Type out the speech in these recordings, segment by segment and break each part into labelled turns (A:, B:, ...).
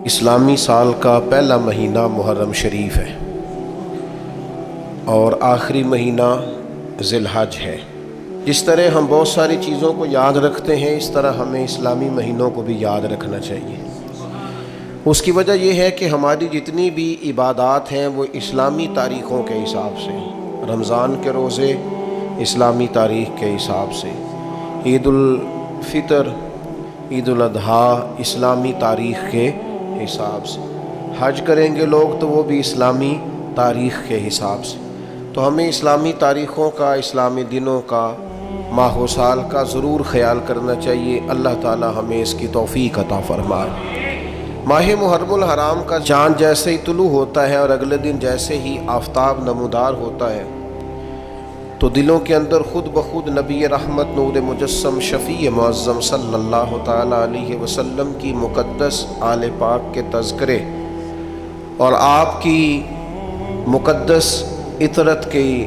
A: اسلامی سال کا پہلا مہینہ محرم شریف ہے اور آخری مہینہ ذی الحج ہے۔ جس طرح ہم بہت ساری چیزوں کو یاد رکھتے ہیں، اس طرح ہمیں اسلامی مہینوں کو بھی یاد رکھنا چاہیے۔ اس کی وجہ یہ ہے کہ ہماری جتنی بھی عبادات ہیں وہ اسلامی تاریخوں کے حساب سے، رمضان کے روزے اسلامی تاریخ کے حساب سے، عید الفطر، عید الاضحیٰ اسلامی تاریخ کے حساب سے، حج کریں گے لوگ تو وہ بھی اسلامی تاریخ کے حساب سے۔ تو ہمیں اسلامی تاریخوں کا، اسلامی دنوں کا، ماہ و سال کا ضرور خیال کرنا چاہیے۔ اللہ تعالی ہمیں اس کی توفیق عطا فرمائے۔ ماہ محرم الحرام کا چاند جیسے ہی طلوع ہوتا ہے اور اگلے دن جیسے ہی آفتاب نمودار ہوتا ہے تو دلوں کے اندر خود بخود نبی رحمت نور مجسم شفیع معظم صلی اللہ تعالیٰ علیہ وسلم کی مقدس آل پاک کے تذکرے اور آپ کی مقدس عطرت کی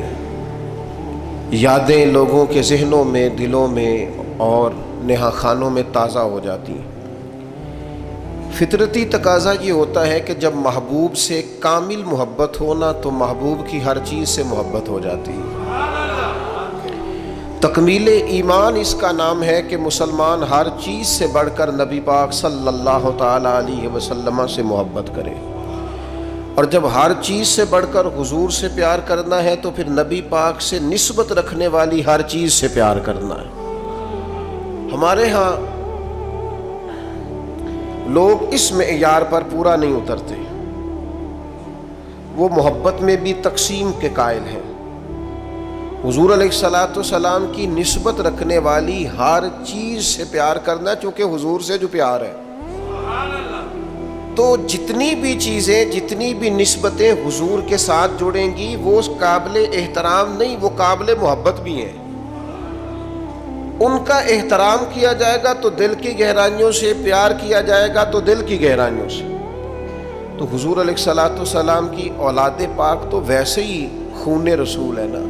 A: یادیں لوگوں کے ذہنوں میں، دلوں میں اور نہا خانوں میں تازہ ہو جاتی ہیں۔ فطرتی تقاضا یہ ہوتا ہے کہ جب محبوب سے کامل محبت ہونا تو محبوب کی ہر چیز سے محبت ہو جاتی ہے۔ تکمیل ایمان اس کا نام ہے کہ مسلمان ہر چیز سے بڑھ کر نبی پاک صلی اللہ تعالیٰ علیہ وسلم سے محبت کرے، اور جب ہر چیز سے بڑھ کر حضور سے پیار کرنا ہے تو پھر نبی پاک سے نسبت رکھنے والی ہر چیز سے پیار کرنا ہے۔ ہمارے ہاں لوگ اس معیار پر پورا نہیں اترتے، وہ محبت میں بھی تقسیم کے قائل ہیں۔ حضور علیہ السلام کی نسبت رکھنے والی ہر چیز سے پیار کرنا، چونکہ حضور سے جو پیار ہے، تو جتنی بھی چیزیں، جتنی بھی نسبتیں حضور کے ساتھ جڑیں گی وہ قابل احترام نہیں، وہ قابل محبت بھی ہیں۔ ان کا احترام کیا جائے گا تو دل کی گہرائیوں سے، پیار کیا جائے گا تو دل کی گہرائیوں سے۔ تو حضور علیہ السلام کی اولاد پاک تو ویسے ہی خون رسول ہے نا،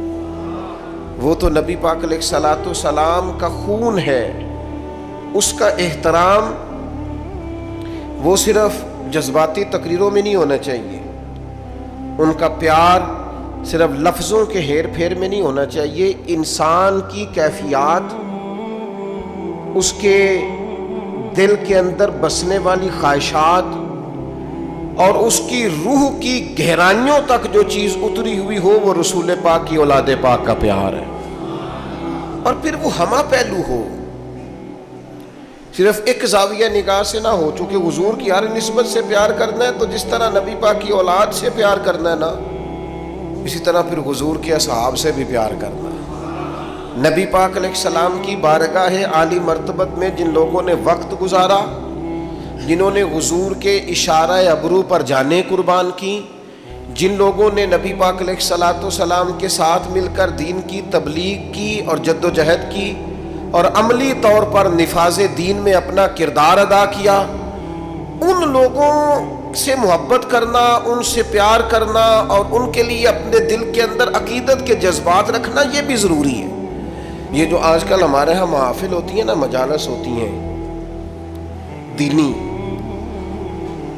A: وہ تو نبی پاک علیہ السلام کا خون ہے۔ اس کا احترام وہ صرف جذباتی تقریروں میں نہیں ہونا چاہیے، ان کا پیار صرف لفظوں کے ہیر پھیر میں نہیں ہونا چاہیے۔ انسان کی کیفیات، اس کے دل کے اندر بسنے والی خواہشات اور اس کی روح کی گہرائیوں تک جو چیز اتری ہوئی ہو وہ رسول پاک کی اولاد پاک کا پیار ہے، اور پھر وہ ہمہ پہلو ہو، صرف ایک زاویہ نگاہ سے نہ ہو۔ چونکہ حضور کی ہر نسبت سے پیار کرنا ہے تو جس طرح نبی پاک کی اولاد سے پیار کرنا ہے نا، اسی طرح پھر حضور کے اصحاب سے بھی پیار کرنا ہے۔ نبی پاک علیہ السلام کی بارگاہ عالی مرتبت میں جن لوگوں نے وقت گزارا، جنہوں نے حضور کے اشارہ ابرو پر جانیں قربان کی، جن لوگوں نے نبی پاک علیہ السلام کے ساتھ مل کر دین کی تبلیغ کی اور جد و جہد کی اور عملی طور پر نفاذ دین میں اپنا کردار ادا کیا، ان لوگوں سے محبت کرنا، ان سے پیار کرنا اور ان کے لیے اپنے دل کے اندر عقیدت کے جذبات رکھنا یہ بھی ضروری ہے۔ یہ جو آج کل ہمارے ہاں محافل ہوتی ہیں نا، مجالس ہوتی ہیں دینی،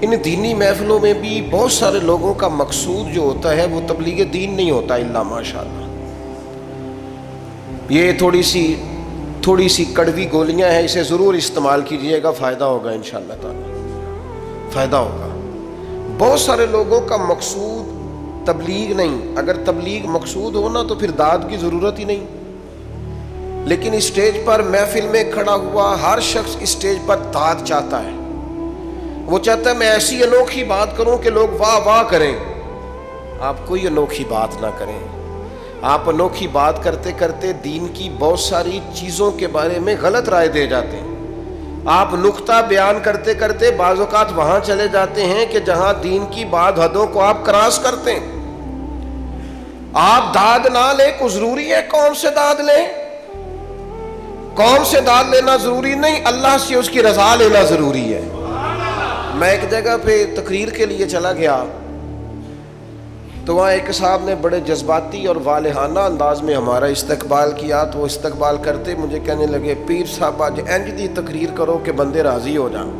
A: ان دینی محفلوں میں بھی بہت سارے لوگوں کا مقصود جو ہوتا ہے وہ تبلیغ دین نہیں ہوتا الا ماشاءاللہ۔ یہ تھوڑی سی کڑوی گولیاں ہیں، اسے ضرور استعمال کیجئے گا، فائدہ ہوگا انشاءاللہ تعالی، فائدہ ہوگا۔ بہت سارے لوگوں کا مقصود تبلیغ نہیں، اگر تبلیغ مقصود ہونا تو پھر داد کی ضرورت ہی نہیں۔ لیکن اسٹیج پر محفل میں کھڑا ہوا ہر شخص اسٹیج پر داد چاہتا ہے، وہ چاہتا ہے میں ایسی انوکھی بات کروں کہ لوگ واہ واہ کریں۔ آپ کوئی انوکھی بات نہ کریں، آپ انوکھی بات کرتے کرتے دین کی بہت ساری چیزوں کے بارے میں غلط رائے دے جاتے ہیں۔ آپ نقطہ بیان کرتے کرتے بعض اوقات وہاں چلے جاتے ہیں کہ جہاں دین کی بعض حدوں کو آپ کراس کرتے ہیں۔ آپ داد نہ لیں، کو ضروری ہے قوم سے داد لیں؟ قوم سے داد لینا ضروری نہیں، اللہ سے اس کی رضا لینا ضروری ہے۔ میں ایک جگہ پہ تقریر کے لیے چلا گیا تو وہاں ایک صاحب نے بڑے جذباتی اور والہانہ انداز میں ہمارا استقبال کیا، تو وہ استقبال کرتے مجھے کہنے لگے، پیر صاحب آج انج دی تقریر کرو کہ بندے راضی ہو جائیں۔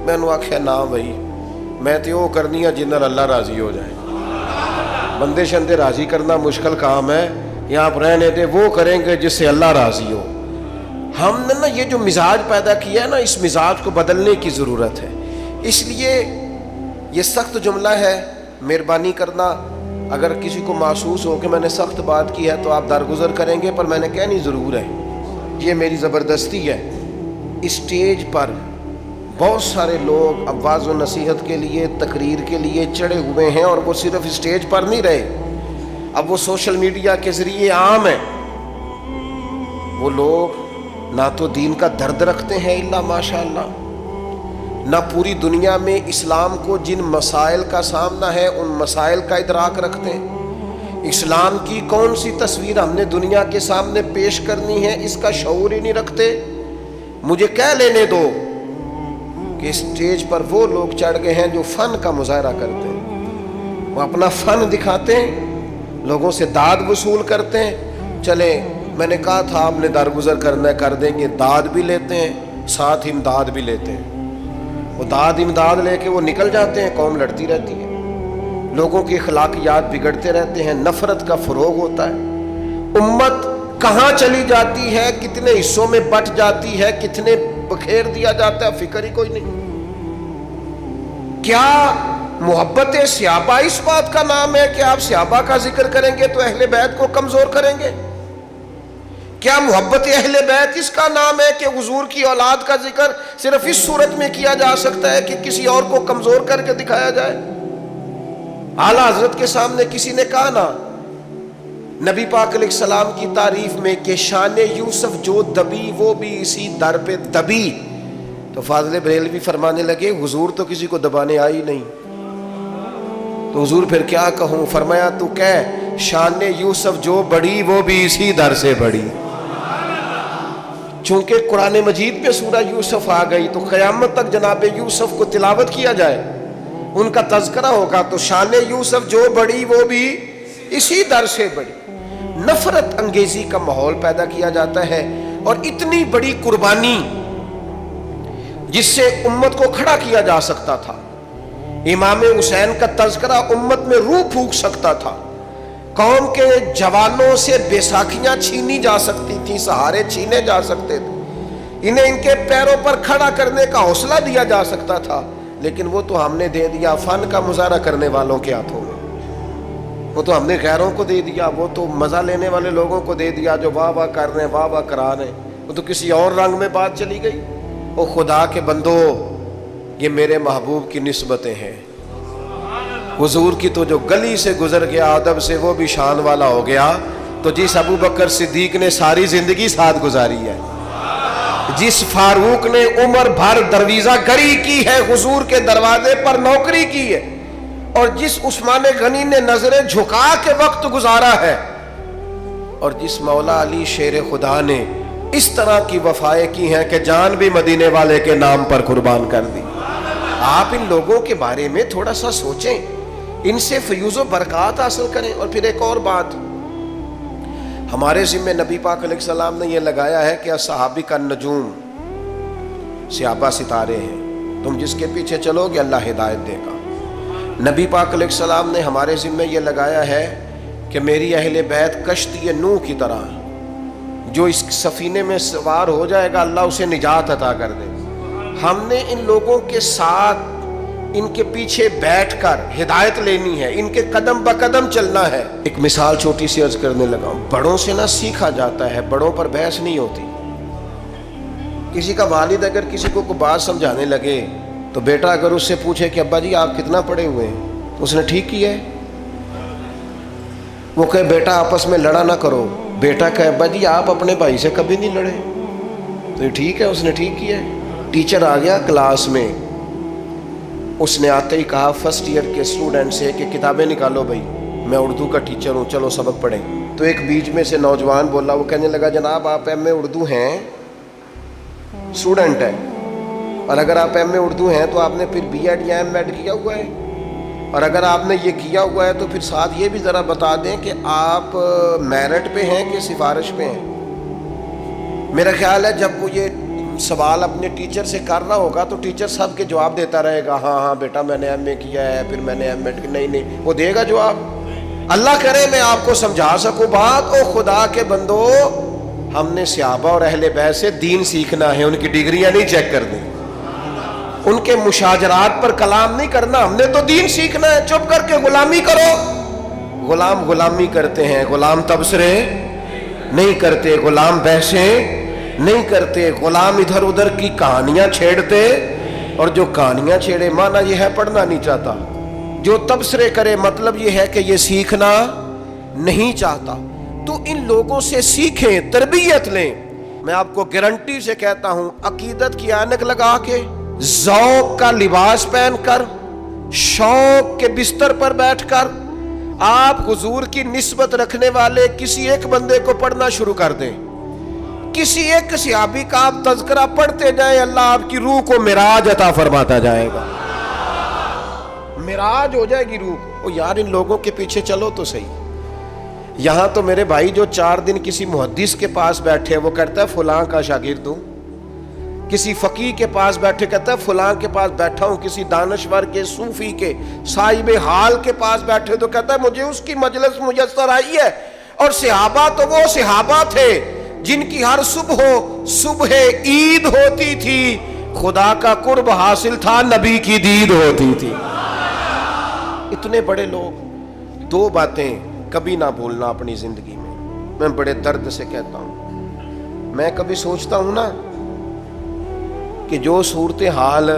A: میں نے آخیا نہ بھائی میں تو وہ کرنی ہے جن نال اللہ راضی ہو جائے. بندے شندے راضی کرنا مشکل کام ہے, یا آپ رہنے دے وہ کریں گے جس سے اللہ راضی ہو. ہم نے نا یہ جو مزاج پیدا کیا ہے نا, اس مزاج کو بدلنے کی ضرورت ہے. اس لیے یہ سخت جملہ ہے, مہربانی کرنا اگر کسی کو محسوس ہو کہ میں نے سخت بات کی ہے تو آپ درگزر کریں گے, پر میں نے کہنی ضرور ہے. یہ میری زبردستی ہے. اسٹیج پر بہت سارے لوگ اب واعظ و نصیحت کے لیے, تقریر کے لیے چڑھے ہوئے ہیں, اور وہ صرف اسٹیج پر نہیں رہے, اب وہ سوشل میڈیا کے ذریعے عام ہیں. وہ لوگ نہ تو دین کا درد رکھتے ہیں الا ماشاء اللہ, نہ پوری دنیا میں اسلام کو جن مسائل کا سامنا ہے ان مسائل کا ادراک رکھتے ہیں. اسلام کی کون سی تصویر ہم نے دنیا کے سامنے پیش کرنی ہے اس کا شعور ہی نہیں رکھتے. مجھے کہہ لینے دو کہ اسٹیج پر وہ لوگ چڑھ گئے ہیں جو فن کا مظاہرہ کرتے ہیں, وہ اپنا فن دکھاتے ہیں, لوگوں سے داد وصول کرتے ہیں. چلے میں نے کہا تھا آپ نے درگزر کرنا ہے, کر دیں گے. داد بھی لیتے ہیں, ساتھ امداد بھی لیتے ہیں. وہ داد امداد لے کے وہ نکل جاتے ہیں, قوم لڑتی رہتی ہے, لوگوں کی اخلاقیات بگڑتے رہتے ہیں, نفرت کا فروغ ہوتا ہے. امت کہاں چلی جاتی ہے, کتنے حصوں میں بٹ جاتی ہے, کتنے بکھیر دیا جاتا ہے, فکر ہی کوئی نہیں. کیا محبت صحابہ اس بات کا نام ہے کہ آپ صحابہ کا ذکر کریں گے تو اہل بیت کو کمزور کریں گے؟ کیا محبت اہل بیت اس کا نام ہے کہ حضور کی اولاد کا ذکر صرف اس صورت میں کیا جا سکتا ہے کہ کسی اور کو کمزور کر کے دکھایا جائے؟ اعلیٰ حضرت کے سامنے کسی نے کہا نا نبی پاک علیہ السلام کی تعریف میں کہ شان یوسف جو دبی وہ بھی اسی در پہ دبی, تو فاضل بریلوی فرمانے لگے حضور تو کسی کو دبانے آئی نہیں, تو حضور پھر کیا کہوں؟ فرمایا تو کہہ شان یوسف جو بڑی وہ بھی اسی در سے بڑی. چونکہ قرآن مجید پہ سورہ یوسف آ گئی تو قیامت تک جناب یوسف کو تلاوت کیا جائے, ان کا تذکرہ ہوگا, تو شان یوسف جو بڑی وہ بھی اسی در سے بڑی. نفرت انگیزی کا ماحول پیدا کیا جاتا ہے, اور اتنی بڑی قربانی جس سے امت کو کھڑا کیا جا سکتا تھا. امام حسین کا تذکرہ امت میں روح پھونک سکتا تھا, قوم کے جوانوں سے بیساکھیاں چھینی جا سکتی تھیں, سہارے چھینے جا سکتے تھے, انہیں ان کے پیروں پر کھڑا کرنے کا حوصلہ دیا جا سکتا تھا, لیکن وہ تو ہم نے دے دیا فن کا مظاہرہ کرنے والوں کے ہاتھوں میں, وہ تو ہم نے غیروں کو دے دیا, وہ تو مزہ لینے والے لوگوں کو دے دیا جو واہ واہ کر رہے ہیں, واہ واہ کرا رہے ہیں, وہ تو کسی اور رنگ میں بات چلی گئی. او خدا کے بندو, یہ میرے محبوب کی نسبتیں ہیں. حضور کی تو جو گلی سے گزر گیا ادب سے وہ بھی شان والا ہو گیا. تو جس ابو بکر صدیق نے ساری زندگی ساتھ گزاری ہے, جس فاروق نے عمر بھر درویزہ گری کی ہے, حضور کے دروازے پر نوکری کی ہے, اور جس عثمان غنی نے نظریں جھکا کے وقت گزارا ہے, اور جس مولا علی شیر خدا نے اس طرح کی وفائیں کی ہیں کہ جان بھی مدینے والے کے نام پر قربان کر دی. آپ ان لوگوں کے بارے میں تھوڑا سا سوچیں, ان سے فیوز و برکات حاصل کریں. اور پھر ایک اور بات, ہمارے ذمہ نبی پاک علیہ السلام نے یہ لگایا ہے کہ صحابی کا نجوم, صحابہ ستارے ہیں, تم جس کے پیچھے چلو گے اللہ ہدایت دے گا. نبی پاک علیہ السلام نے ہمارے ذمہ یہ لگایا ہے کہ میری اہل بیت کشتی نوح کی طرح, جو اس سفینے میں سوار ہو جائے گا اللہ اسے نجات عطا کر دے. ہم نے ان لوگوں کے ساتھ ان کے پیچھے بیٹھ کر ہدایت لینی ہے, ان کے قدم بقدم چلنا ہے. ایک مثال چھوٹی سی عرض کرنے لگا ہوں, بڑوں سے نہ سیکھا جاتا ہے, بڑوں پر بحث نہیں ہوتی. کسی کا والد اگر کسی کو کوئی بات سمجھانے لگے تو بیٹا اگر اس سے پوچھے کہ ابا جی آپ کتنا پڑھے ہوئے ہیں, تو اس نے ٹھیک کیا ہے. وہ کہے بیٹا آپس میں لڑا نہ کرو, بیٹا کہے ابا جی آپ اپنے بھائی سے کبھی نہیں لڑے, تو یہ ٹھیک ہے, اس نے ٹھیک کیا ہے. ٹیچر آ گیا کلاس میں, اس نے آتے ہی کہا فرسٹ ایئر کے اسٹوڈنٹ سے کہ کتابیں نکالو بھائی, میں اردو کا ٹیچر ہوں, چلو سبق پڑھیں. تو ایک بیچ میں سے نوجوان بولا, وہ کہنے لگا جناب آپ ایم اے اردو ہیں, اسٹوڈنٹ ہے, اور اگر آپ ایم اے اردو ہیں تو آپ نے پھر بی ایڈ یا ایم ایڈ کیا ہوا ہے, اور اگر آپ نے یہ کیا ہوا ہے تو پھر ساتھ یہ بھی ذرا بتا دیں کہ آپ میرٹ پہ ہیں کہ سفارش پہ ہیں. میرا خیال ہے جب وہ یہ سوال اپنے ٹیچر سے کر رہا ہوگا تو ٹیچر سب کے جواب دیتا رہے گا، ہاں ہاں بیٹا میں نے ایم اے کیا ہے، پھر میں نے ایم ایڈ، نہیں وہ دے گا جواب؟ اللہ کرے میں آپ کو سمجھا سکوں بات۔ او خدا کے بندو، ہم نے صحابہ اور اہل بیت سے دین سیکھنا ہے، ان کی ڈگریاں نہیں چیک کرنی، ان کے مشاجرات پر کلام نہیں کرنا، ہم نے تو دین سیکھنا ہے۔ چپ کر کے غلامی کرو۔ غلام غلامی کرتے ہیں، غلام تبصرے نہیں کرتے، غلام بحثیں نہیں کرتے، غلام ادھر ادھر کی کہانیاں چھیڑتے، اور جو کہانیاں چھیڑے مانا یہ ہے پڑھنا نہیں چاہتا، جو تبصرے کرے مطلب یہ ہے کہ یہ سیکھنا نہیں چاہتا۔ تو ان لوگوں سے سیکھیں، تربیت لیں۔ میں آپ کو گارنٹی سے کہتا ہوں، عقیدت کی اینک لگا کے، ذوق کا لباس پہن کر، شوق کے بستر پر بیٹھ کر آپ حضور کی نسبت رکھنے والے کسی ایک بندے کو پڑھنا شروع کر دیں، کسی ایک صحابی کا آپ تذکرہ پڑھتے جائیں، اللہ آپ کی روح کو معراج عطا فرماتا جائے گا، معراج ہو جائے گی روح۔ یار ان لوگوں کے پیچھے چلو تو صحیح۔ یہاں تو میرے بھائی جو 4 دن کسی محدث کے پاس بیٹھے، وہ کہتا ہے فلاں کا شاگرد ہوں، کسی فقیہ کے پاس بیٹھے کہتا ہے فلاں کے پاس بیٹھا ہوں، کسی دانشور کے، صوفی کے، صاحب حال کے پاس بیٹھے تو کہتا ہے مجھے اس کی مجلس میسر آئی ہے۔ اور صحابہ تو وہ صحابہ تھے جن کی ہر صبح عید ہوتی تھی، خدا کا قرب حاصل تھا، نبی کی دید ہوتی تھی۔ اتنے بڑے لوگ۔ 2 باتیں کبھی نہ بھولنا اپنی زندگی میں بڑے درد سے کہتا ہوں۔ میں کبھی سوچتا ہوں نا کہ جو صورتحال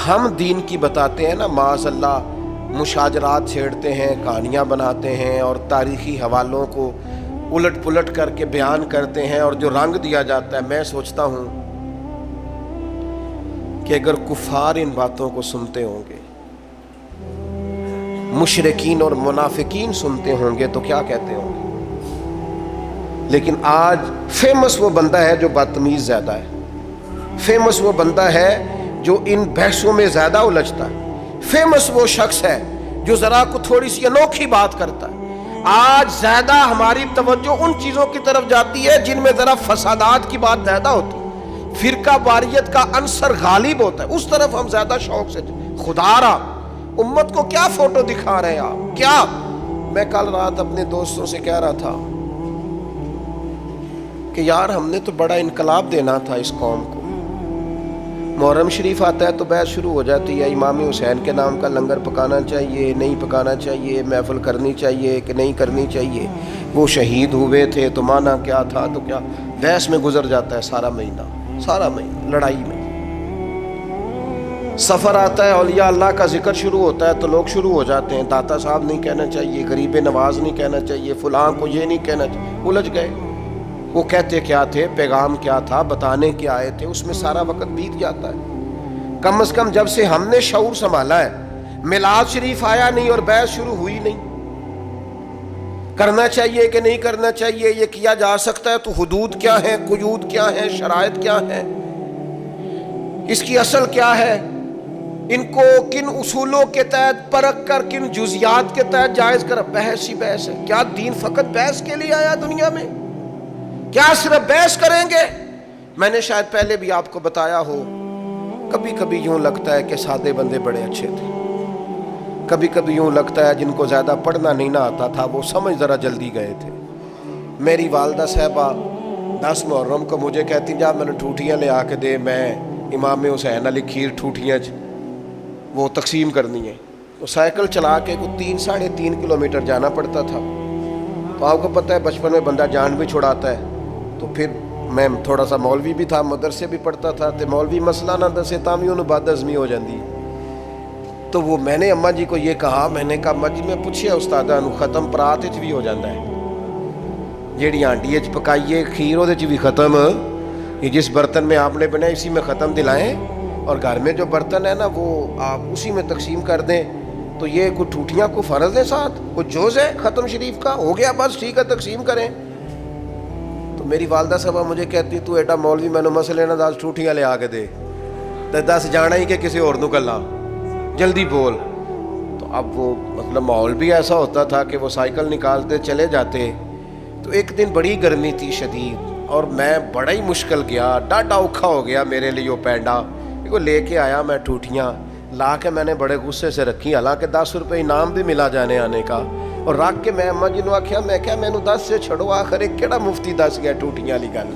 A: ہم دین کی بتاتے ہیں نا، معاذ اللہ مشاجرات چھیڑتے ہیں، کہانیاں بناتے ہیں اور تاریخی حوالوں کو الٹ پلٹ کر کے بیان کرتے ہیں اور جو رنگ دیا جاتا ہے، میں سوچتا ہوں کہ اگر کفار ان باتوں کو سنتے ہوں گے، مشرکین اور منافقین سنتے ہوں گے تو کیا کہتے ہوں گے؟ لیکن آج فیمس وہ بندہ ہے جو بدتمیز زیادہ ہے، فیمس وہ بندہ ہے جو ان بحثوں میں زیادہ الجھتا ہے، فیمس وہ شخص ہے جو ذرا کو تھوڑی سی انوکھی بات کرتا ہے۔ آج زیادہ ہماری توجہ ان چیزوں کی طرف جاتی ہے جن میں ذرا فسادات کی بات زیادہ ہوتی ہے، فرقہ واریت کا عنصر غالب ہوتا ہے، اس طرف ہم زیادہ شوق سے۔ خدا را امت کو کیا فوٹو دکھا رہے ہیں آپ؟ کیا؟ میں کل رات اپنے دوستوں سے کہہ رہا تھا کہ یار ہم نے تو بڑا انقلاب دینا تھا اس قوم کو۔ محرم شریف آتا ہے تو بحث شروع ہو جاتی ہے، امام حسین کے نام کا لنگر پکانا چاہیے، نہیں پکانا چاہیے، محفل کرنی چاہیے کہ نہیں کرنی چاہیے، وہ شہید ہوئے تھے تو مانا کیا تھا، تو کیا بحث میں گزر جاتا ہے سارا مہینہ لڑائی میں۔ سفر آتا ہے، اولیاء اللہ کا ذکر شروع ہوتا ہے تو لوگ شروع ہو جاتے ہیں، داتا صاحب نہیں کہنا چاہیے، غریب نواز نہیں کہنا چاہیے، فلاں کو یہ نہیں کہنا چاہیے، الجھ گئے۔ وہ کہتے کیا تھے، پیغام کیا تھا، بتانے کیا آئے تھے، اس میں سارا وقت بیت جاتا ہے۔ کم از کم جب سے ہم نے شعور سنبھالا ہے، میلاد شریف آیا نہیں اور بحث شروع ہوئی نہیں، کرنا چاہیے کہ نہیں کرنا چاہیے، یہ کیا جا سکتا ہے تو حدود کیا ہیں، قیود کیا ہیں، شرائط کیا ہیں، اس کی اصل کیا ہے، ان کو کن اصولوں کے تحت پرکھ کر کن جزیات کے تحت جائز کر، بحث ہی بحث ہے۔ کیا دین فقط بحث کے لیے آیا دنیا میں؟ کیا صرف بحث کریں گے؟ میں نے شاید پہلے بھی آپ کو بتایا ہو، کبھی کبھی یوں لگتا ہے کہ سادے بندے بڑے اچھے تھے، کبھی کبھی یوں لگتا ہے جن کو زیادہ پڑھنا نہیں نہ آتا تھا وہ سمجھ ذرا جلدی گئے تھے۔ میری والدہ صاحبہ 10 محرم کو مجھے کہتی جا میں نے ٹھوٹیاں لے آ کے دے، میں امام حسین علی کھیر ٹھوٹیاں وہ تقسیم کرنی ہے، تو سائیکل چلا کے 3-3.5 کلومیٹر جانا پڑتا تھا۔ تو آپ کو پتہ ہے بچپن میں بندہ جان بھی چھڑاتا ہے، تو پھر میں تھوڑا سا مولوی بھی تھا، مدرسے بھی پڑھتا تھا، تو مولوی مسئلہ نہ دسے تامی انہوں بد ہضمی ہو جاندی۔ تو وہ میں نے اماں جی کو یہ کہا، میں نے کہا اماں جی میں پوچھیا استادہ نو ختم پرات وچ بھی ہو جاتا ہے، جیڑی ہانڈی وچ پکائیے کھیر وہ بھی ختم، یہ جس برتن میں آپ نے بنایا اسی میں ختم دلائیں، اور گھر میں جو برتن ہے نا وہ آپ اسی میں تقسیم کر دیں، تو یہ کوئی ٹوٹیاں کو فرض ہے، ساتھ کوئی جوز ہے ختم شریف کا، ہو گیا بس ٹھیک ہے تقسیم کریں۔ تو میری والدہ صاحبہ مجھے کہتی تو ایڈا مولوی میں نے مسئلے نہ 10 ٹوٹیاں لے آ کے دے، 10 جانا ہی کہ کسی اور نو کلا جلدی بول۔ تو اب وہ مطلب ماحول بھی ایسا ہوتا تھا کہ وہ سائیکل نکالتے چلے جاتے، تو ایک دن بڑی گرمی تھی شدید، اور میں بڑا ہی مشکل گیا, ڈاڈا اوکھا ہو گیا میرے لیے وہ پینڈا کو لے کے آیا. میں ٹوٹیاں لا کے میں نے بڑے غصے سے رکھی, حالانکہ 10 روپے انعام بھی ملا جانے آنے کا, اور رکھ کے میں اماں جی نو آخیا میں کیا مینوں 10 سے چھڑو, آخر ایک کیڑا مفتی دس گیا ٹوٹیاں والی گل,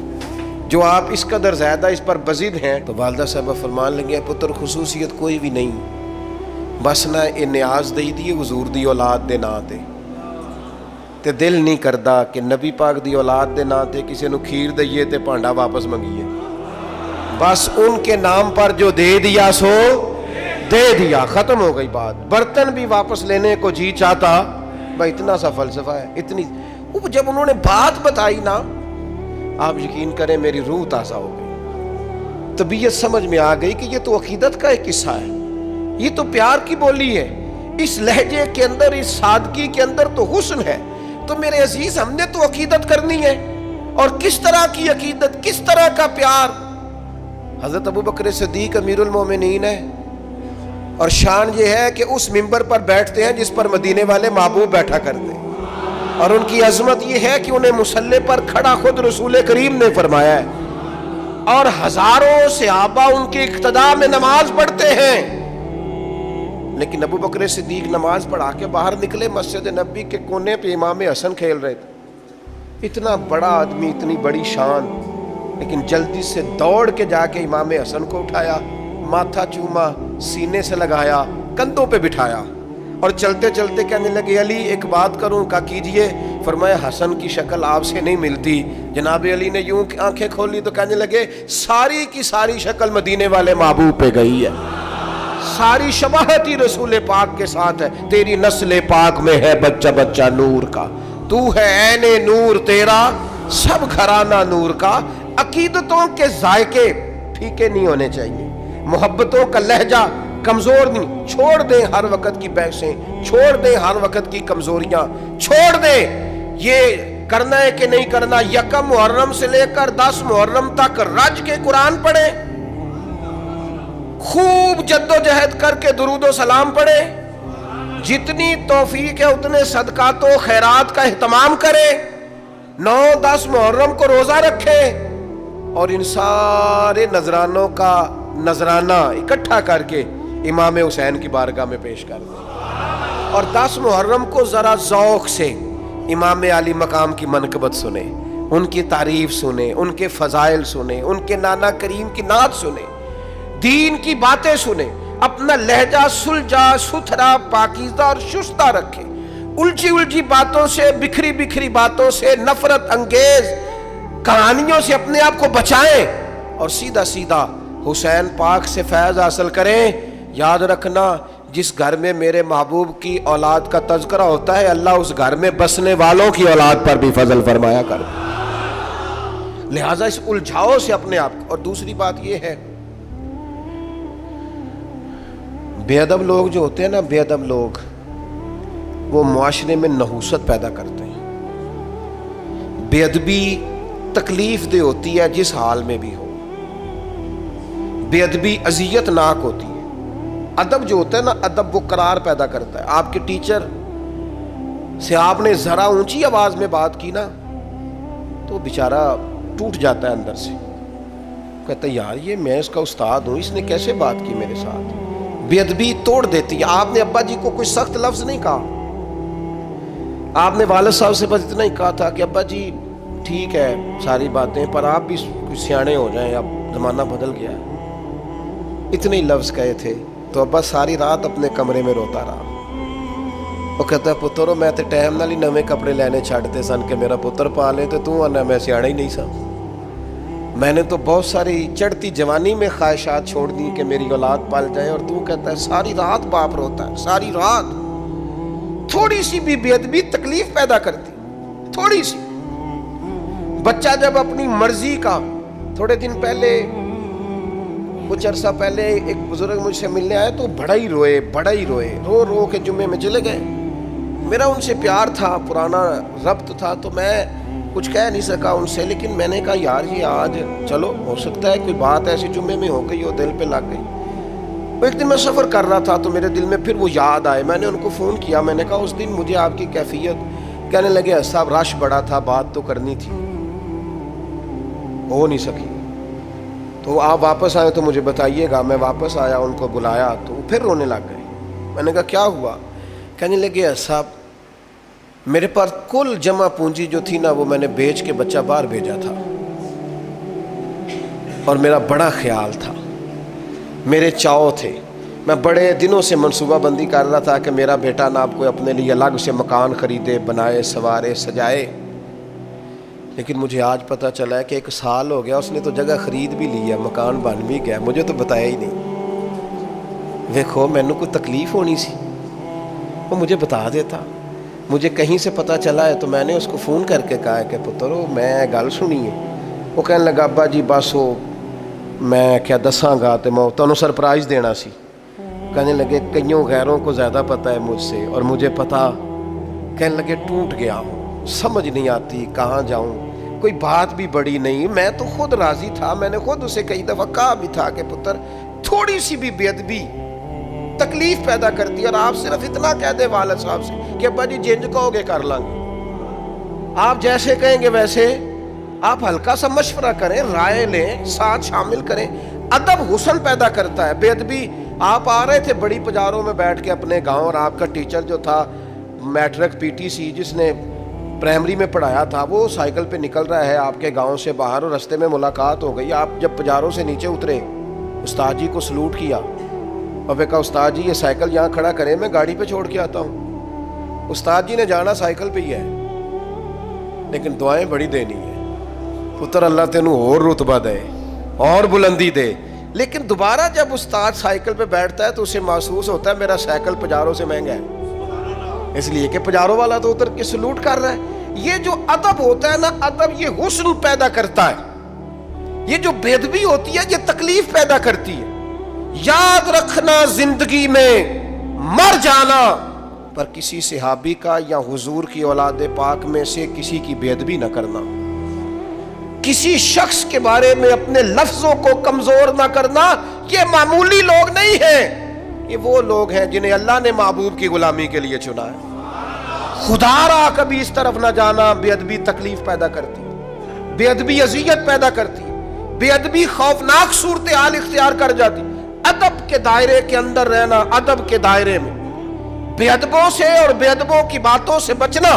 A: جو آپ اس قدر زیادہ اس پر بزد ہیں. تو والدہ صاحبہ فرمان لگے پتر خصوصیت کوئی بھی نہیں, بس نہ یہ نیاز دئی دی حضور دی اولاد دے نا تے دل نہیں کردا کہ نبی پاک دی اولاد دے نا تے کسی نو کھیر دئیے تے پانڈا واپس منگیے. بس ان کے نام پر جو دے دیا سو دے دیا, ختم ہو گئی بات. برتن بھی واپس لینے کو جی چاہتا, بھائی اتنا سا فلسفہ ہے, اتنی. جب انہوں نے بات بتائی نا, آپ یقین کریں میری روح تازہ ہو گئی, طبیعت سمجھ میں آ گئی کہ یہ تو عقیدت کا ایک قصہ ہے, یہ تو پیار کی بولی ہے, اس لہجے کے اندر, اس سادگی کے اندر تو حسن ہے. تو میرے عزیز ہم نے تو عقیدت کرنی ہے, اور کس طرح کی عقیدت, کس طرح کا پیار. حضرت ابو بکر صدیق امیر المومنین ہے, اور شان یہ ہے کہ اس منبر پر بیٹھتے ہیں جس پر مدینے والے محبوب بیٹھا کرتے ہیں, اور ان کی عظمت یہ ہے کہ انہیں مصلی پر کھڑا خود رسول کریم نے فرمایا ہے, اور ہزاروں صحابہ ان کی اقتداء میں نماز پڑھتے ہیں. لیکن ابو بکر صدیق نماز پڑھا کے باہر نکلے, مسجد نبی کے کونے پہ امام حسن کھیل رہے تھے. اتنا بڑا آدمی, اتنی بڑی شان, لیکن جلدی سے دوڑ کے جا کے امام حسن کو اٹھایا, ماتھا چوما, سینے سے لگایا, کندھوں پہ بٹھایا, اور چلتے چلتے کہنے لگے علی ایک بات کروں, کہا کیجئے. فرمایا حسن کی شکل آپ سے نہیں ملتی. جناب علی نے یوں آنکھیں کھولی تو کہنے لگے ساری کی ساری شکل مدینے والے محبوب پہ گئی ہے, ساری شباہت ہی رسول پاک کے ساتھ ہے. تیری نسل پاک میں ہے بچہ بچہ نور کا, تو ہے عین نور تیرا سب گھرانہ نور کا. عقیدتوں کے ذائقے پھیکے نہیں ہونے چاہیے, محبتوں کا لہجہ کمزور نہیں. چھوڑ دیں ہر وقت کی بحثیں, چھوڑ دیں ہر وقت کی کمزوریاں, چھوڑ دیں یہ کرنا ہے کہ نہیں کرنا. یکم محرم سے لے کر 10 محرم تک رج کے قرآن پڑھیں, خوب جد و جہد کر کے درود و سلام پڑھیں, جتنی توفیق ہے اتنے صدقات و خیرات کا اہتمام کریں, 9-10 محرم کو روزہ رکھیں, اور ان سارے نذرانوں کا نذرانہ اکٹھا کر کے امام حسین کی بارگاہ میں پیش کر دیں. اور 10 محرم کو ذرا ذوق سے امام علی مقام کی منقبت سنیں, ان کی تعریف سنیں, ان کے فضائل سنیں, ان کے نانا کریم کی نعت سنیں, دین کی باتیں سنیں. اپنا لہجہ سلجھا ستھرا پاکیزہ اور شستہ رکھیں. الجھی الجھی باتوں سے, بکھری بکھری باتوں سے, نفرت انگیز کہانیوں سے اپنے آپ کو بچائیں, اور سیدھا سیدھا حسین پاک سے فیض حاصل کریں. یاد رکھنا جس گھر میں میرے محبوب کی اولاد کا تذکرہ ہوتا ہے, اللہ اس گھر میں بسنے والوں کی اولاد پر بھی فضل فرمایا کر. لہٰذا اس الجھاؤ سے اپنے آپ. اور دوسری بات یہ ہے, بے ادب لوگ جو ہوتے ہیں نا, بے ادب لوگ وہ معاشرے میں نحوست پیدا کرتے ہیں. بے ادبی تکلیف دہ ہوتی ہے جس حال میں بھی ہو, بے ادبی اذیت ناک ہوتی ہے. ادب جو ہوتا ہے نا, ادب وہ قرار پیدا کرتا ہے. آپ کے ٹیچر سے آپ نے ذرا اونچی آواز میں بات کی نا تو بیچارہ ٹوٹ جاتا ہے اندر سے, کہتا ہے یار یہ میں اس کا استاد ہوں, اس نے کیسے بات کی میرے ساتھ. بے ادبی توڑ دیتی ہے. آپ نے ابا جی کو کوئی سخت لفظ نہیں کہا, آپ نے والد صاحب سے بس اتنا ہی کہا تھا کہ ابا جی ٹھیک ہے ساری باتیں, پر آپ بھی کچھ سیانے ہو جائیں, اب زمانہ بدل گیا ہے. اتنے ہی لفظ کہے تھے تو ابا ساری رات اپنے کمرے میں روتا رہا. وہ کہتا ہے پترو میں تے ٹائم نال ہی نویں کپڑے لینے چھڈتے سن کہ میرا پتر پالے, تے تو آنا میں سیاڑا ہی نہیں سا. میں نے تو بہت ساری چڑھتی جوانی میں خواہشات چھوڑ دی کہ میری اولاد پال جائے, اور تو کہتا ہے ساری رات باپ روتا ہے, ساری رات. تھوڑی سی بھی بے ادبی تکلیف پیدا کرتی, تھوڑی سی. بچہ جب اپنی مرضی کا, تھوڑے دن پہلے کچھ عرصہ پہلے ایک بزرگ مجھ سے ملنے آئے تو بڑا ہی روئے, رو رو کے جمعے میں چلے گئے. میرا ان سے پیار تھا, پرانا ربط تھا, تو میں کچھ کہہ نہیں سکا ان سے, لیکن میں نے کہا یار یہ آج چلو ہو سکتا ہے کوئی بات ایسی جمعے میں ہو گئی ہو, دل پہ لگ گئی. ایک دن میں سفر کر رہا تھا تو میرے دل میں پھر وہ یاد آئے. میں نے ان کو فون کیا, میں نے کہا اس دن مجھے آپ کی کیفیت. کہنے لگے صاحب رش بڑا تھا, بات تو کرنی تھی. ہو نہیں سکی. تو آپ واپس آئے تو مجھے بتائیے گا. میں واپس آیا, ان کو بلایا تو وہ پھر رونے لگ گئے. میں نے کہا کیا ہوا؟ کہنے لگے صاحب میرے پاس کل جمع پونجی جو تھی نا وہ میں نے بیچ کے بچہ باہر بھیجا تھا, اور میرا بڑا خیال تھا, میرے چاؤ تھے, میں بڑے دنوں سے منصوبہ بندی کر رہا تھا کہ میرا بیٹا نا آپ کو اپنے لیے الگ سے مکان خریدے, بنائے, سوارے, سجائے. لیکن مجھے آج پتہ چلا ہے کہ 1 سال ہو گیا, اس نے تو جگہ خرید بھی لی ہے, مکان بن بھی گیا, مجھے تو بتایا ہی نہیں. دیکھو مینوں کوئی تکلیف ہونی سی, وہ مجھے بتا دیتا. مجھے کہیں سے پتہ چلا ہے تو میں نے اس کو فون کر کے کہا کہ پترو میں گل سنی ہے. وہ کہنے لگا ابا جی بس وہ میں کیا دساں گا تو میں تمہیں سرپرائز دینا سی. کہنے لگے کئیوں غیروں کو زیادہ پتہ ہے مجھ سے, اور مجھے پتہ. کہنے لگے ٹوٹ گیا ہوں, سمجھ نہیں آتی کہاں جاؤں, کوئی بات بھی بڑی نہیں. میں تو خود راضی تھا, میں نے خود اسے کئی دفعہ کہا بھی تھا کہ پتر تھوڑی سی بھی بے ادبی تکلیف پیدا کرتی ہے, اور آپ صرف اتنا کہہ دے والد صاحب سے کہ ابا جی جنج کہو گے کر لیں گے, آپ جیسے کہیں گے ویسے. آپ ہلکا سا مشورہ کریں, رائے لیں, ساتھ شامل کریں. ادب حسن پیدا کرتا ہے, بے ادبی. آپ آ رہے تھے بڑی بازاروں میں بیٹھ کے اپنے گاؤں, اور آپ کا ٹیچر جو تھا میٹرک پی ٹی سی جس نے پرائمری میں پڑھایا تھا, وہ سائیکل پہ نکل رہا ہے آپ کے گاؤں سے باہر, اور رستے میں ملاقات ہو گئی. آپ جب بازاروں سے نیچے اترے, استاد جی کو سلوٹ کیا اور پھر کہا استاد جی یہ سائیکل یہاں کھڑا کریں, میں گاڑی پہ چھوڑ کے آتا ہوں. استاد جی نے جانا سائیکل پہ ہی ہے, لیکن دعائیں بڑی دینی ہے. پتر اللہ تینوں اور رتبہ دے اور بلندی دے. لیکن دوبارہ جب استاد سائیکل پہ بیٹھتا ہے تو اسے محسوس ہوتا ہے میرا سائیکل پجاروں سے مہنگا ہے, اس لیے کہ پجاروں والا تو اتر کے سلوٹ کر رہا ہے. یہ جو ادب ہوتا ہے نا, ادب یہ حسن پیدا کرتا ہے. یہ جو بے ادبی ہوتی ہے یہ تکلیف پیدا کرتی ہے. یاد رکھنا زندگی میں مر جانا, پر کسی صحابی کا یا حضور کی اولاد پاک میں سے کسی کی بے ادبی نہ کرنا, کسی شخص کے بارے میں اپنے لفظوں کو کمزور نہ کرنا. یہ معمولی لوگ نہیں ہیں, یہ وہ لوگ ہیں جنہیں اللہ نے محبوب کی غلامی کے لیے چنا ہے. خدا را کبھی اس طرف نہ جانا. بے ادبی تکلیف پیدا کرتی ہے, بے ادبی اذیت پیدا کرتی ہے, بے ادبی خوفناک صورتحال اختیار کر جاتی. ادب کے دائرے کے اندر رہنا, ادب کے دائرے میں بے ادبوں سے اور بے ادبوں کی باتوں سے بچنا,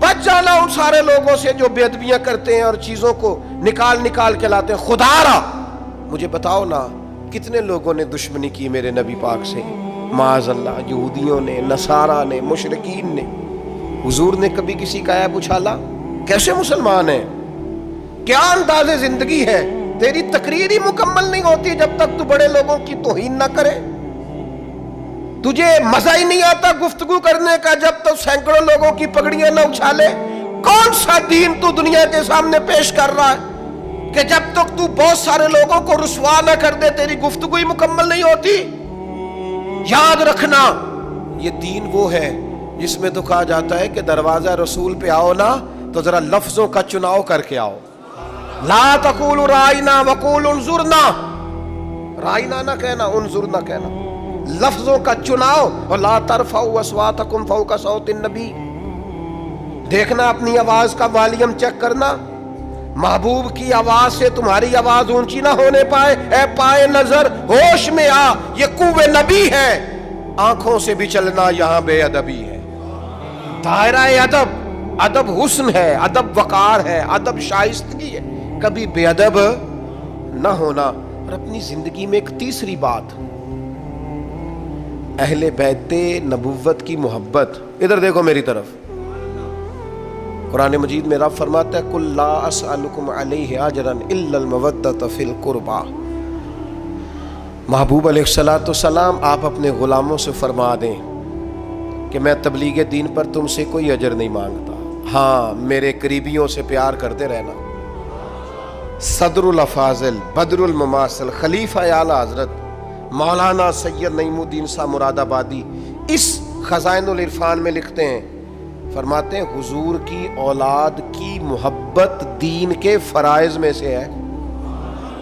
A: بچ جانا ان سارے لوگوں سے جو بے ادبیاں کرتے ہیں اور چیزوں کو نکال نکال کے لاتے ہیں. خدا را مجھے بتاؤ نا کتنے لوگوں نے دشمنی کی میرے نبی پاک سے, معاذ اللہ, یہودیوں نے, نصارہ نے, مشرکین نے. حضور نے کبھی کسی کا عیب اچھالا؟ کیسے مسلمان ہیں؟ کیا انداز زندگی ہے؟ تیری تقریر ہی مکمل نہیں ہوتی جب تک تو بڑے لوگوں کی توہین نہ کرے. تجھے مزہ ہی نہیں آتا گفتگو کرنے کا جب تک سینکڑوں لوگوں کی پگڑیاں نہ اچھالے. کون سا دین تو دنیا کے سامنے پیش کر رہا ہے کہ جب تک تو بہت سارے لوگوں کو رسوا نہ کر دے تیری گفتگو ہی مکمل نہیں ہوتی. یاد رکھنا یہ دین وہ ہے جس میں تو کہا جاتا ہے کہ دروازہ رسول پہ آؤ نا تو ذرا لفظوں کا چناؤ کر کے آؤ. لا تقولوا رائنا وقولوا انظرنا, رائنا نہ کہنا, انظرنا کہنا. لفظوں کا چناؤ. اور لا ترفعوا اصواتکم فوق صوت النبی, دیکھنا اپنی آواز کا والیوم چیک کرنا. محبوب کی آواز سے تمہاری آواز اونچی نہ ہونے پائے. اے پائے نظر ہوش میں آ, یہ قوے نبی ہے. آنکھوں سے بھی چلنا یہاں بے ادبی ہے. دائرہ ادب, ادب حسن ہے, ادب وقار ہے, ادب شائستگی ہے, کبھی بے ادب نہ ہونا. اور اپنی زندگی میں ایک تیسری بات, اہل بیت نبوت کی محبت. ادھر دیکھو میری طرف, قرآن مجید میں رب فرماتا ہے قل لا اسألکم علیہ اجرا الا المودۃ فی القربى. محبوب علیہ الصلوۃ والسلام آپ اپنے غلاموں سے فرما دیں کہ میں تبلیغ دین پر تم سے کوئی اجر نہیں مانگتا, ہاں میرے قریبیوں سے پیار کرتے رہنا. صدر الافاضل, بدر المماثل, خلیفہ اعلیٰ حضرت مولانا سید نعیم الدین صاحب مراد آبادی اس خزائن العرفان میں لکھتے ہیں, فرماتے ہیں حضور کی اولاد کی محبت دین کے فرائض میں سے ہے.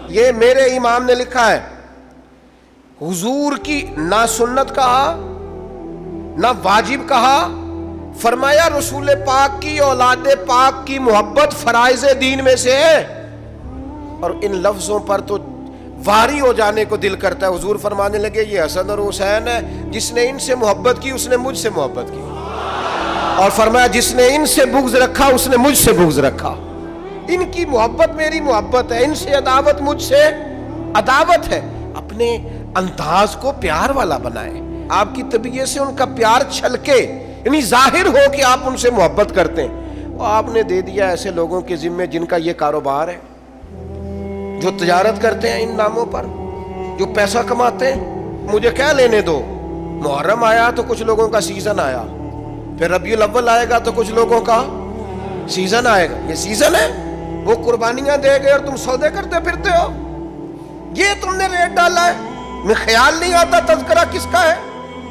A: یہ میرے امام نے لکھا ہے. حضور کی نہ سنت کہا نہ واجب کہا, فرمایا رسول پاک کی اولاد پاک کی محبت فرائض دین میں سے ہے. اور ان لفظوں پر تو واری ہو جانے کو دل کرتا ہے۔ حضور فرمانے لگے یہ حسن اور حسین ہے، جس نے ان سے محبت کی اس نے مجھ سے محبت کی، اور فرمایا جس نے ان سے بغض رکھا اس نے مجھ سے بغض رکھا۔ ان کی محبت میری محبت ہے، ان سے عداوت مجھ سے عداوت ہے۔ اپنے انداز کو پیار والا بنائے، آپ کی طبیعت سے ان کا پیار چھلکے، یعنی ظاہر ہو کہ آپ ان سے محبت کرتے ہیں۔ اور آپ نے دے دیا ایسے لوگوں کے ذمے جن کا یہ کاروبار ہے، جو تجارت کرتے ہیں ان ناموں پر، جو پیسہ کماتے ہیں۔ مجھے کیا لینے دو، محرم آیا تو کچھ لوگوں کا سیزن آیا، پھر ربیع الاول آئے گا تو کچھ لوگوں کا سیزن آئے گا۔ یہ سیزن ہے، وہ قربانیاں دے گئے اور تم سودے کرتے پھرتے ہو، یہ تم نے ریٹ ڈالا ہے، میں خیال نہیں آتا تذکرہ کس کا ہے،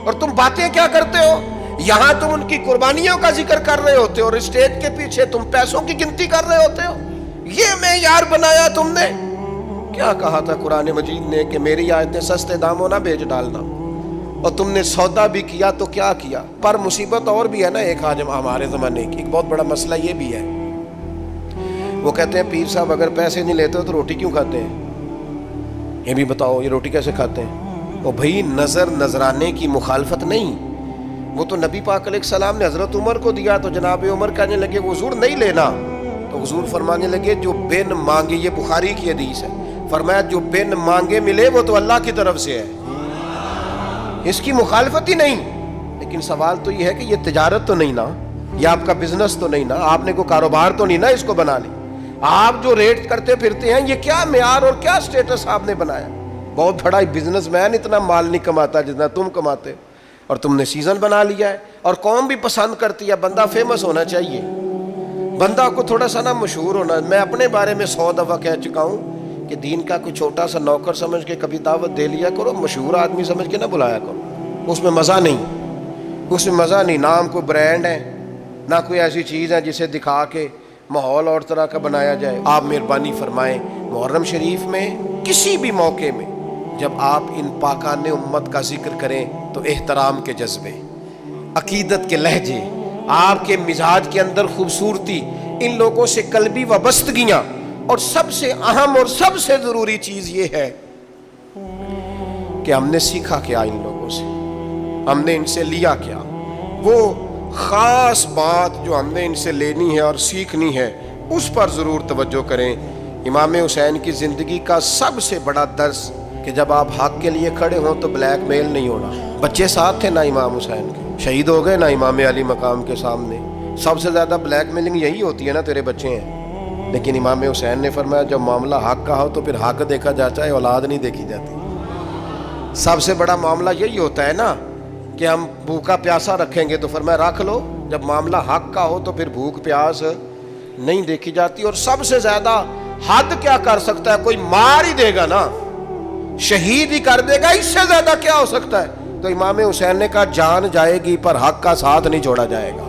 A: اور تم باتیں کیا کرتے ہو۔ یہاں تم ان کی قربانیوں کا ذکر کر رہے ہوتے ہو اور اسٹیج کے پیچھے تم پیسوں کی گنتی کر رہے ہوتے ہو۔ یہ معیار بنایا تم نے۔ کیا کہا تھا قرآن مجید نے کہ میری آیتیں سستے داموں نہ بیچ ڈالنا، اور تم نے سودا بھی کیا تو کیا کیا۔ پر مصیبت اور بھی ہے نا، ایک آج ہمارے زمانے کی ایک بہت بڑا مسئلہ یہ بھی ہے، وہ کہتے ہیں پیر صاحب اگر پیسے نہیں لیتے تو روٹی کیوں کھاتے ہیں؟ یہ بھی بتاؤ یہ روٹی کیسے کھاتے ہیں؟ وہ بھائی نظر نذرانے کی مخالفت نہیں، وہ تو نبی پاک علیہ السلام نے حضرت عمر کو دیا تو جناب عمر کہنے لگے حضور نہیں لینا، تو حضور فرمانے لگے جو بن مانگے، یہ بخاری کی حدیث ہے، فرمایا جو بن مانگے ملے وہ تو اللہ کی طرف سے ہے، اس کی مخالفت ہی نہیں۔ لیکن سوال تو یہ ہے کہ یہ تجارت تو نہیں نا، یہ آپ کا بزنس تو نہیں نا، آپ نے کوئی کاروبار تو نہیں نا اس کو بنا لی۔ آپ جو ریٹ کرتے پھرتے ہیں یہ کیا معیار اور کیا سٹیٹس آپ نے بنایا؟ بہت بڑا بزنس مین اتنا مال نہیں کماتا جتنا تم کماتے، اور تم نے سیزن بنا لیا ہے، اور قوم بھی پسند کرتی ہے۔ بندہ فیمس ہونا چاہیے، بندہ کو تھوڑا سا نا مشہور ہونا۔ میں اپنے بارے میں 100 دفعہ کہہ چکا ہوں کہ دین کا کوئی چھوٹا سا نوکر سمجھ کے کبھی دعوت دے لیا کرو، مشہور آدمی سمجھ کے نہ بلایا کرو، اس میں مزہ نہیں، اس میں مزہ نہیں۔ نام کوئی برانڈ ہے، نہ کوئی ایسی چیز ہے جسے دکھا کے ماحول اور طرح کا بنایا جائے۔ آپ مہربانی فرمائیں محرم شریف میں کسی بھی موقع میں جب آپ ان پاکان امت کا ذکر کریں تو احترام کے جذبے، عقیدت کے لہجے، آپ کے مزاج کے اندر خوبصورتی، ان لوگوں سے قلبی وابستگیاں، اور سب سے اہم اور سب سے ضروری چیز یہ ہے کہ ہم نے سیکھا کیا ان لوگوں سے، ہم نے ان سے لیا کیا۔ وہ خاص بات جو ہم نے ان سے لینی ہے اور سیکھنی ہے اس پر ضرور توجہ کریں۔ امام حسین کی زندگی کا سب سے بڑا درس کہ جب آپ حق کے لیے کھڑے ہوں تو بلیک میل نہیں ہونا۔ بچے ساتھ تھے نا امام حسین کے، شہید ہو گئے نا امام علی مقام کے سامنے۔ سب سے زیادہ بلیک میلنگ یہی ہوتی ہے نا، تیرے بچے ہیں، لیکن امام حسین نے فرمایا جب معاملہ حق کا ہو تو پھر حق دیکھا جاتا ہے، اولاد نہیں دیکھی جاتی۔ سب سے بڑا معاملہ یہی ہوتا ہے نا کہ ہم بھوکا پیاسا رکھیں گے، تو فرمایا رکھ لو، جب معاملہ حق کا ہو تو پھر بھوک پیاس نہیں دیکھی جاتی۔ اور سب سے زیادہ حد کیا کر سکتا ہے؟ کوئی مار ہی دے گا نا، شہید ہی کر دے گا، اس سے زیادہ کیا ہو سکتا ہے؟ تو امام حسین نے کہا جان جائے گی پر حق کا ساتھ نہیں چھوڑا جائے گا۔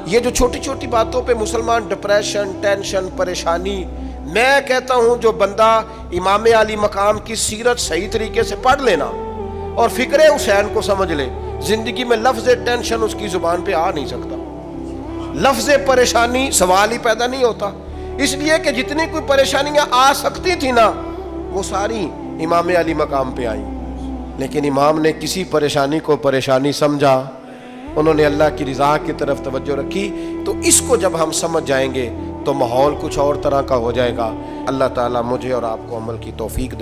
A: یہ جو چھوٹی چھوٹی باتوں پہ مسلمان ڈپریشن، ٹینشن، پریشانی، میں کہتا ہوں جو بندہ امام علی مقام کی سیرت صحیح طریقے سے پڑھ لینا اور فکر حسین کو سمجھ لے، زندگی میں لفظ ٹینشن اس کی زبان پہ آ نہیں سکتا، لفظ پریشانی سوال ہی پیدا نہیں ہوتا۔ اس لیے کہ جتنی کوئی پریشانیاں آ سکتی تھی نا وہ ساری امام علی مقام پہ آئیں، لیکن امام نے کسی پریشانی کو پریشانی سمجھا، انہوں نے اللہ کی رضا کی طرف توجہ رکھی۔ تو اس کو جب ہم سمجھ جائیں گے تو ماحول کچھ اور طرح کا ہو جائے گا۔ اللہ تعالیٰ مجھے اور آپ کو عمل کی توفیق دے۔